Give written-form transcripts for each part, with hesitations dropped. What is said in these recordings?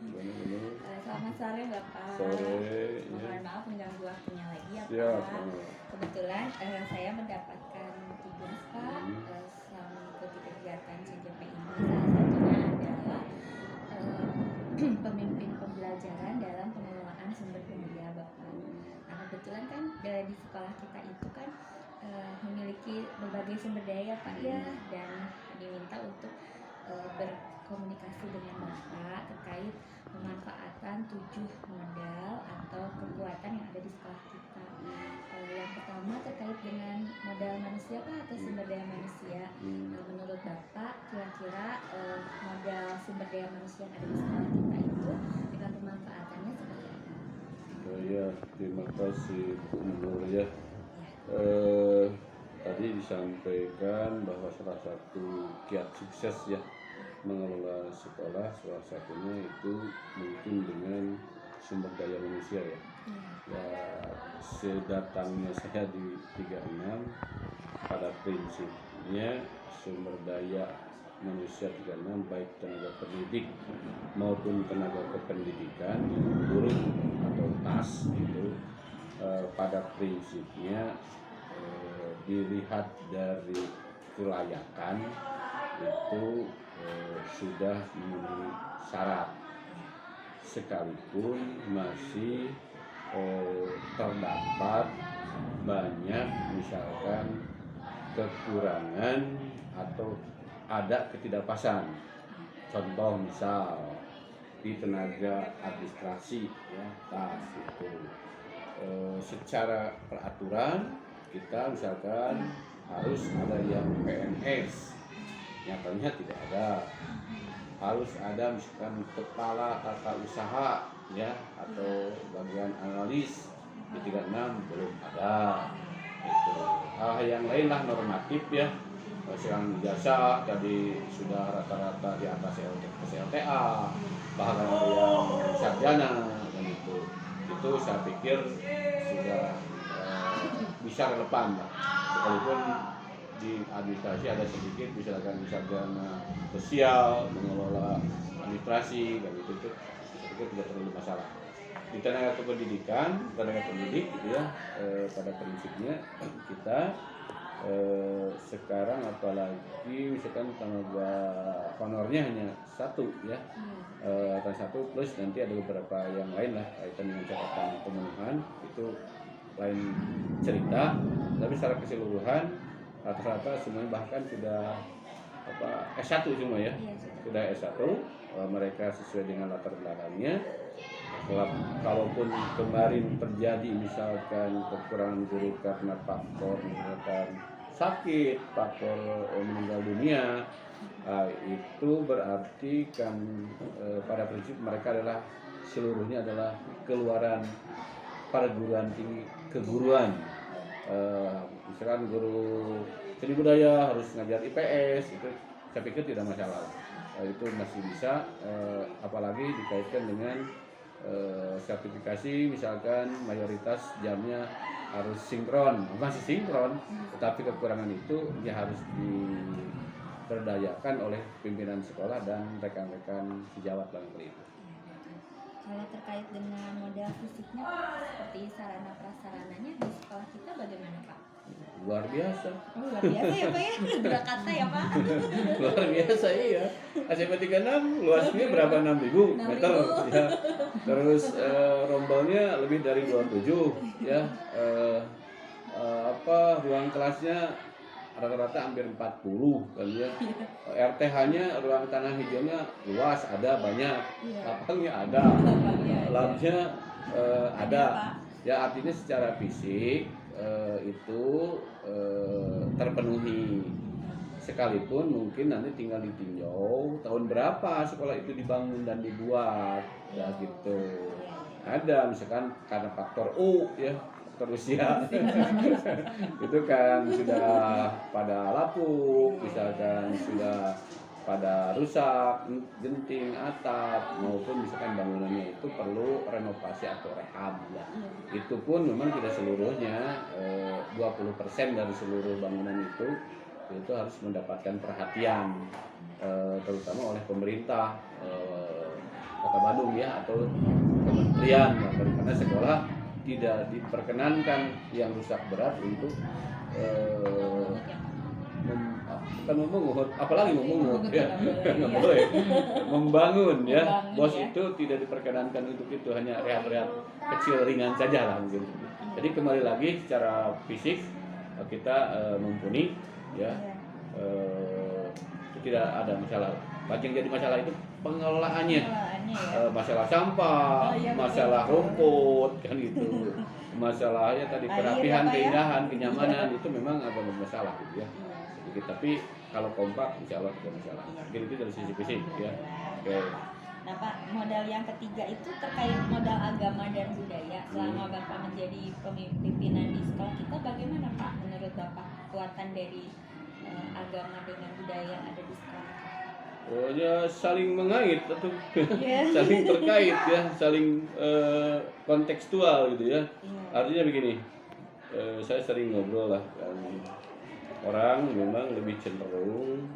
Benar-benar. Selamat sore Bapak. Sore. Mohon maaf mengganggu waktunya lagi ya Siap. Pak. Kebetulan saya mendapatkan tugas Pak selama mengikuti kegiatan CJP ini. Salah satunya adalah pemimpin pembelajaran dalam pengelolaan sumber daya Bapak. Nah kebetulan kan di sekolah kita itu kan memiliki berbagai sumber daya Pak ya, dan diminta untuk berkomunikasi dengan Bapak terkait pemanfaatan 7 modal atau kekuatan yang ada di sekolah kita. Yang pertama terkait dengan modal manusia Pak, atau sumber daya manusia. Menurut Bapak kira-kira modal sumber daya manusia yang ada di sekolah kita itu dengan pemanfaatannya seperti apa? Ya, terima kasih Bu Nur ya. Tadi disampaikan bahwa salah satu kiat sukses ya mengelola sekolah, salah satunya itu mungkin dengan sumber daya manusia ya. Ya, sedatangnya saya di 36, pada prinsipnya sumber daya manusia 36 baik tenaga pendidik maupun tenaga kependidikan, guru atau TAS itu pada prinsipnya dilihat dari kelayakan itu sudah memenuhi syarat, sekalipun masih terdapat banyak misalkan kekurangan atau ada ketidakpasan. Contoh misal di tenaga administrasi ya, TAS itu secara peraturan kita misalkan harus ada yang PNS, nyatanya tidak ada. Harus ada misalkan kepala tata usaha ya, atau bagian analis di 36 belum ada. Itu yang lain lah normatif ya, yang jasa tadi sudah rata-rata di atas LTA, bahkan ada yang sarjana dan itu saya pikir sudah bisa relevan lah. Sekalipun di administrasi ada sedikit misalkan sarjana sosial mengelola administrasi dan itu saya pikir tidak terlalu masalah. Di tenaga kependidikan, tenaga pendidik gitu ya, pada prinsipnya kita sekarang apalagi misalkan tenaga honornya hanya satu ya, satu plus nanti ada beberapa yang lain lah kaitan dengan catatan pemenuhan, itu lain cerita. Tapi secara keseluruhan rata-rata semuanya bahkan sudah S1 semua ya, sudah S1, mereka sesuai dengan latar belakangnya. Kalaupun kemarin terjadi misalkan kekurangan guru karena faktor misalkan sakit, faktor meninggal dunia, itu berarti kan pada prinsip mereka adalah seluruhnya adalah keluaran perguruan tinggi keguruan. Misalkan guru seni budaya harus ngajar IPS, itu saya pikir tidak masalah. Itu masih bisa, apalagi dikaitkan dengan sertifikasi misalkan mayoritas jamnya harus sinkron, masih sinkron, tetapi kekurangan itu ya harus diberdayakan oleh pimpinan sekolah dan rekan-rekan sejawat barangkali itu. Kalau terkait dengan modal fisiknya seperti sarana prasarananya di sekolah kita bagaimana Pak? Luar biasa. Luar biasa ya Pak ya, dua kata ya Pak. Luar biasa iya. SMP 36 luasnya berapa, 6.000 meter ya. Terus rombelnya lebih dari 27 ya. Ruang kelasnya rata-rata hampir 40 kan ya. RTH-nya ruang tanah hijaunya luas, ada banyak. Lapangnya ada. Labnya ada. Ya artinya secara fisik itu terpenuhi, sekalipun mungkin nanti tinggal ditinjau tahun berapa sekolah itu dibangun dan dibuat ya gitu. Ada misalkan karena faktor U ya, faktor usia itu kan sudah pada lapuk, misalkan sudah pada rusak, genting atap, maupun misalkan bangunannya itu perlu renovasi atau rehab ya. Itu pun memang tidak seluruhnya, 20% dari seluruh bangunan itu harus mendapatkan perhatian terutama oleh pemerintah. Kota Bandung ya, atau kementerian, karena sekolah tidak diperkenankan yang rusak berat untuk bukan memungut, apalagi memungut ya, nggak boleh membangun ya. Bos itu tidak diperkenankan untuk itu, hanya rehab-rehab kecil ringan saja lah mungkin. Jadi kembali lagi secara fisik kita mumpuni ya, tidak ada masalah. Yang jadi masalah itu pengelolaannya, masalah sampah, masalah rumput kan gitu, masalahnya tadi kerapihan, keindahan, kenyamanan itu memang agak bermasalah gitu ya. Sedikit, tapi kalau kompak insya Allah tidak masalah. Mungkin itu dari sisi fisik ya. Oke. Nah Pak, modal yang ketiga itu terkait modal agama dan budaya. Selama Bapak menjadi pimpinan di sekolah kita, bagaimana Pak menurut Bapak kekuatan dari agama dengan budaya yang ada di sekolah? Oh ya, saling mengait atau saling terkait ya, saling kontekstual gitu ya. Artinya begini, saya sering ngobrol lah kan, orang memang lebih cenderung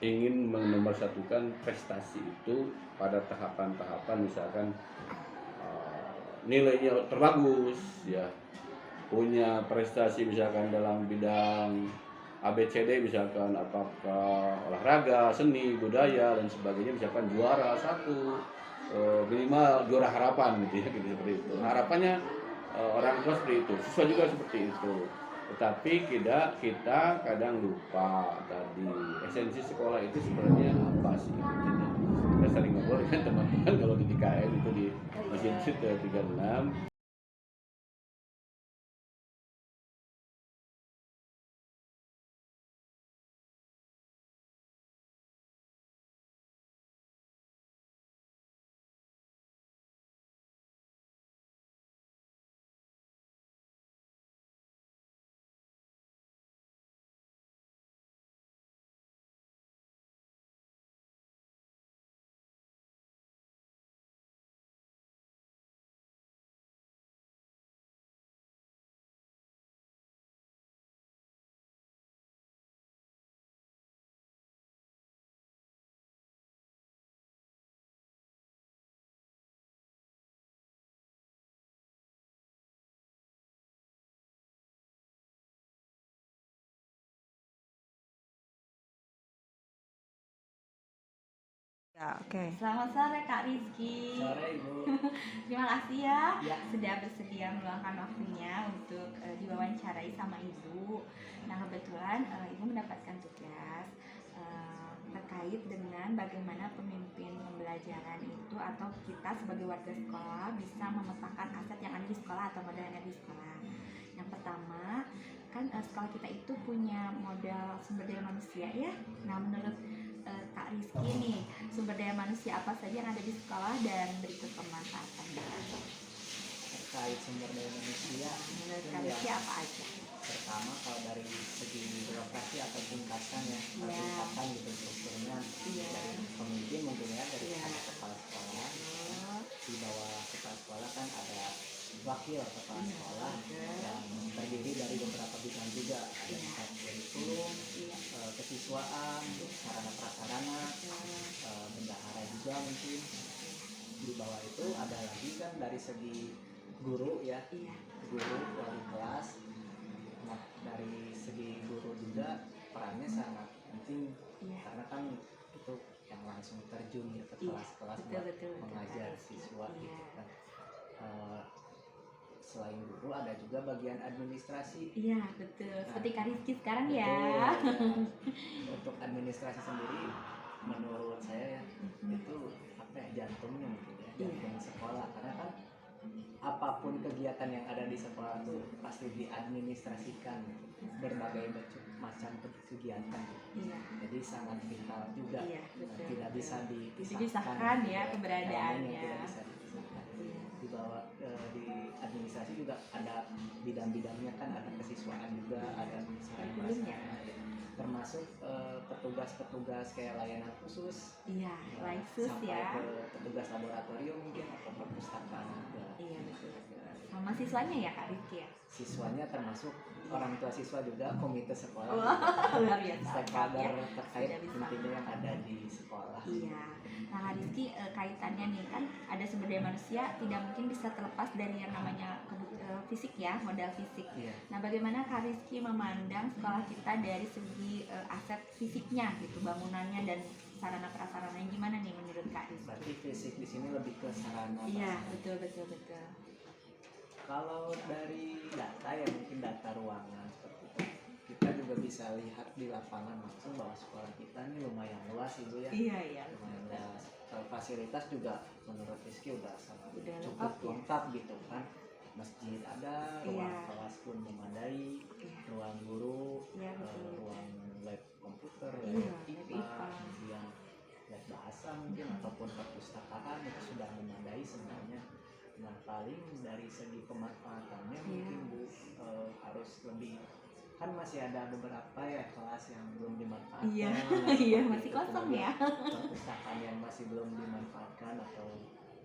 ingin menomorsatukan prestasi itu pada tahapan-tahapan, misalkan nilainya terbagus ya, punya prestasi misalkan dalam bidang ABCD, misalkan apakah olahraga, seni, budaya dan sebagainya, misalkan juara satu, minimal juara harapan gitu ya, gitu seperti itu. Harapannya orang tua seperti itu, siswa juga seperti itu. Tetapi kita kadang lupa tadi esensi sekolah itu sebenarnya apa sih intinya. Kita sering ngobrol dengan teman-teman kalau di DKM itu di Masjid 36. Ya, oke. Selamat sore Kak Rizky. Sore Ibu. Terima kasih ya, sudah bersedia meluangkan waktunya untuk diwawancarai sama Ibu. Nah kebetulan Ibu mendapatkan tugas terkait dengan bagaimana pemimpin pembelajaran itu atau kita sebagai warga sekolah bisa memetakan aset yang ada di sekolah atau modal yang ada di sekolah. Yang pertama kan sekolah kita itu punya modal sumber daya manusia ya. Nah menurut Kak Rizky nih, sumber daya manusia apa saja yang ada di sekolah dan berikut pemanfaatannya. Terkait sumber daya manusia, menurut Kak Rizky apa aja? Pertama kalau dari segi birokrasi atau tingkatan ya, tingkatan gitu strukturnya, dari pemimpin mungkin ya, dari kepala sekolah. Di bawah kepala sekolah kan ada wakil kepala sekolah yang terdiri dari beberapa bidang juga, ada kurikulum, kesiswaan, sarana prasarana, bendahara juga mungkin. Di bawah itu ada lagi kan dari segi guru ya, guru wali kelas. Nah dari segi guru juga perannya sangat penting karena kan itu yang langsung terjun ya ke kelas-kelas mengajar siswa gitu kan. Selain guru ada juga bagian administrasi. Iya betul, seperti Kak Rizky sekarang betul, ya. Untuk administrasi sendiri menurut saya ya, itu apa ya, jantungnya mungkin ya, jantung sekolah, karena kan apapun kegiatan yang ada di sekolah itu pasti diadministrasikan, berbagai macam kegiatan. Jadi sangat vital juga. Tidak bisa dipisahkan ya keberadaannya. Tidak bisa dipisahkan. Di bawah di administrasi juga ada bidang-bidangnya kan, ada kesiswaan juga, ada sarana, termasuk petugas-petugas kayak layanan khusus, sampai ke petugas laboratorium mungkin atau perpustakaan juga. Iya betul. Sama siswanya ya Kak Rizky ya? Siswanya termasuk orang tua siswa juga, komite sekolah, Wah, luar biasa. stakeholder Ya, terkait sudah bisa. intinya yang ada di sekolah. Iya. Nah, Kak Rizky, kaitannya nih kan ada sumber daya manusia tidak mungkin bisa terlepas dari yang namanya fisik ya, modal fisik. Iya. Nah, bagaimana Kak Rizky memandang sekolah kita dari segi aset fisiknya gitu, bangunannya dan sarana prasarananya gimana nih menurut Kak Rizky? Berarti fisik di sini lebih ke sarana. Iya, betul betul betul. Kalau dari data ya mungkin data ruangan seperti itu. Kita juga bisa lihat di lapangan langsung bahwa sekolah kita ini lumayan luas Ibu ya. Iya, iya. Lumayan luas. Fasilitas juga menurut Rizky udah sangat Udah cukup lengkap ya. lengkap gitu kan. Masjid ada, ruang Iya. kelas pun memadai, Iya. ruang guru, Iya, betul. ruang lab komputer, Iya, lab lab IPA, IPA. kemudian lab bahasa mungkin ataupun perpustakaan itu sudah memadai sebenarnya. Nah paling dari segi pemanfaatannya Iya. mungkin Bu harus lebih, kan masih ada beberapa ya kelas yang belum dimanfaatkan. Iya, Nah, iya seperti masih itu. kosong Kemudian ya. perpustakaan yang masih belum dimanfaatkan atau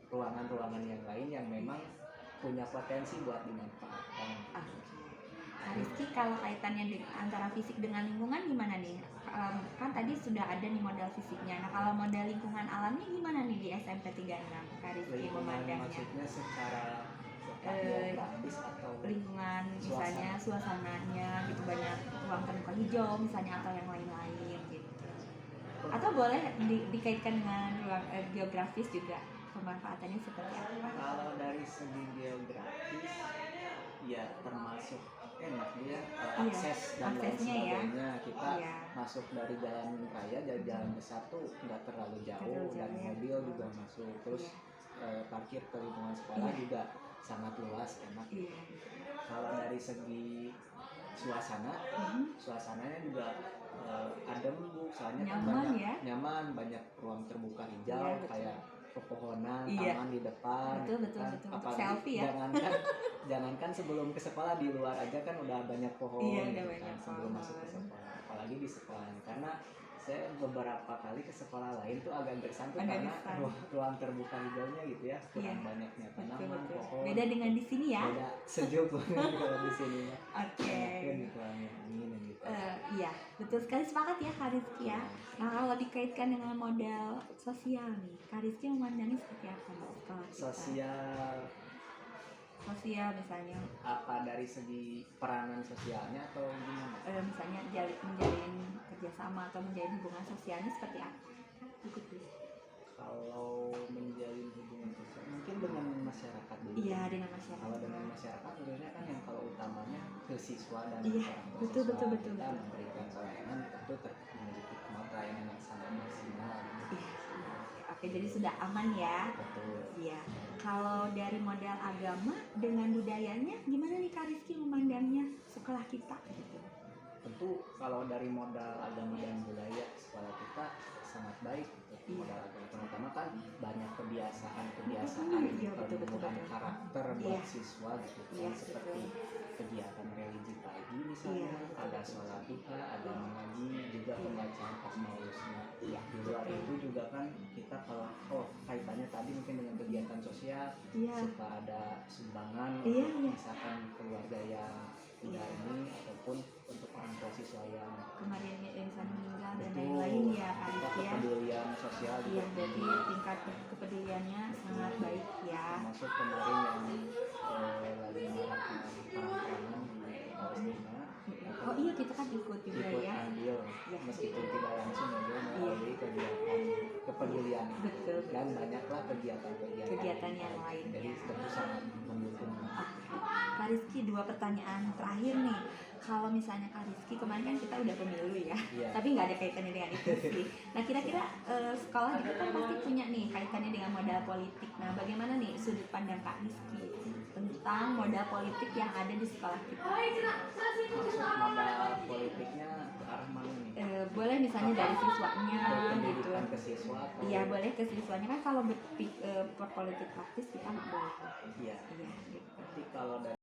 ruangan-ruangan yang lain yang memang punya potensi buat dimanfaatkan. Oke. Kak Rizky, kalau kaitannya antara fisik dengan lingkungan gimana nih? Kan tadi sudah ada nih modal fisiknya. Nah, kalau modal lingkungan alamnya gimana nih di SMP 36? Kak Rizky Lingkungan memandangnya? maksudnya secara Eh, geografis atau Lingkungan misalnya suasananya gitu, banyak ruang terbuka hijau misalnya atau yang lain-lain gitu. Atau boleh dikaitkan dengan ruang geografis juga, pemanfaatannya seperti apa? kalau dari segi geografis ya termasuk enak ya, Iya, akses dan lain aksesnya ya. sebagainya. Kita Iya. masuk dari jalan raya, dari jalan besar tuh nggak terlalu jauh Terlalu dan jauh ya. mobil juga masuk, terus parkir ke lingkungan sekolah Iya. juga sangat luas, enak. Iya. Kalau dari segi suasana, suasananya juga adem Bu, soalnya kan Nyaman banyak ya. nyaman, banyak ruang terbuka hijau, Iya, betul. kayak pepohonan, Iya. taman di depan. Betul, gitu betul, kan. betul. Untuk Apalagi selfie ya. jangankan sebelum ke sekolah, di luar aja kan udah banyak pohon. Iya, udah gitu banyak sebelum pohon. masuk ke sekolah. Apalagi di sekolahnya, karena saya beberapa kali ke sekolah lain tuh agak gersang tuh Agak karena gersang. ruang terbuka hijaunya gitu ya, kurang Iya. banyaknya Betul, tanaman, betul. pohon. Beda dengan di sini ya. Beda, sejuk banget kalau di sini ya. Oke. Mungkin kurangnya angin yang gitu. Iya, betul sekali, sepakat ya Kak Rizky ya. Nah, kalau dikaitkan dengan modal sosial nih, Kak Rizky memandangnya seperti apa nih sekolah kita? Sosial misalnya, Apa dari segi peranan sosialnya atau gimana? misalnya menjalin kerjasama atau menjalin hubungan sosialnya seperti apa? Ikut dulu. Kalau menjalin hubungan sosial mungkin dengan masyarakat dulu. Iya, dengan masyarakat. Kalau dengan masyarakat tentunya kan yang kalau utamanya ke siswa dan Iya, orang tua betul, siswa, betul, betul, kita betul. memberikan pelayanan tentu memiliki pelayanan yang sangat maksimal. Iya. Oke, jadi sudah aman ya. Betul. Iya. Kalau dari modal agama dengan budayanya, gimana nih Kak Rizky memandangnya sekolah kita gitu? Tentu kalau dari modal agama dan budaya sekolah kita sangat baik gitu. Iya. Modal agama terutama kan banyak kebiasaan Iya, betul, betul, penumbuhan betul. karakter Iya. buat siswa gitu kan, Iya, seperti kegiatan religi pagi misalnya, Iya, betul. ada sholat duha, ada mengaji, juga Iya. pembacaan asmaul-husna. Iya, Di luar betul. itu juga kan kita kalau kaitannya tadi mungkin dengan kegiatan sosial, Iya. suka ada sumbangan Iya, untuk iya. misalkan keluarga yang tidak Iya. ini ataupun untuk orang tua siswa yang Kemarin misalnya meninggal dan betul, lain-lain ya Kak kita Rizky ya. kepedulian sosial Iya, juga berarti tinggi. tingkat kepeduliannya sangat baik ya. Termasuk kemarin yang lagi maraknya perang-perangan di Palestina, Oh iya, kita kan ikut juga ikut ya. andil Iya. meskipun tidak langsung juga Iya. melalui kegiatan kepedulian Betul. dan banyaklah kegiatan-kegiatan Kegiatan yang lain, jadi ya. tentu sangat mendukung. Oke. Kak Rizky, 2 pertanyaan terakhir nih. Kalau misalnya Kak Rizky, kemarin kan kita udah pemilu ya, Iya. tapi nggak ada kaitannya dengan itu sih. Nah, kira-kira sekolah juga kan pasti punya nih kaitannya dengan modal politik. Nah, bagaimana nih sudut pandang Kak Rizky tentang modal politik yang ada di sekolah kita? Maksud modal politiknya ke arah mana nih? Boleh misalnya dari siswanya gitu. Pendidikan ke siswa atau Iya, boleh ke siswanya kan kalau berpolitik praktis kita nggak boleh. iya. Iya, gitu. Tapi kalau dari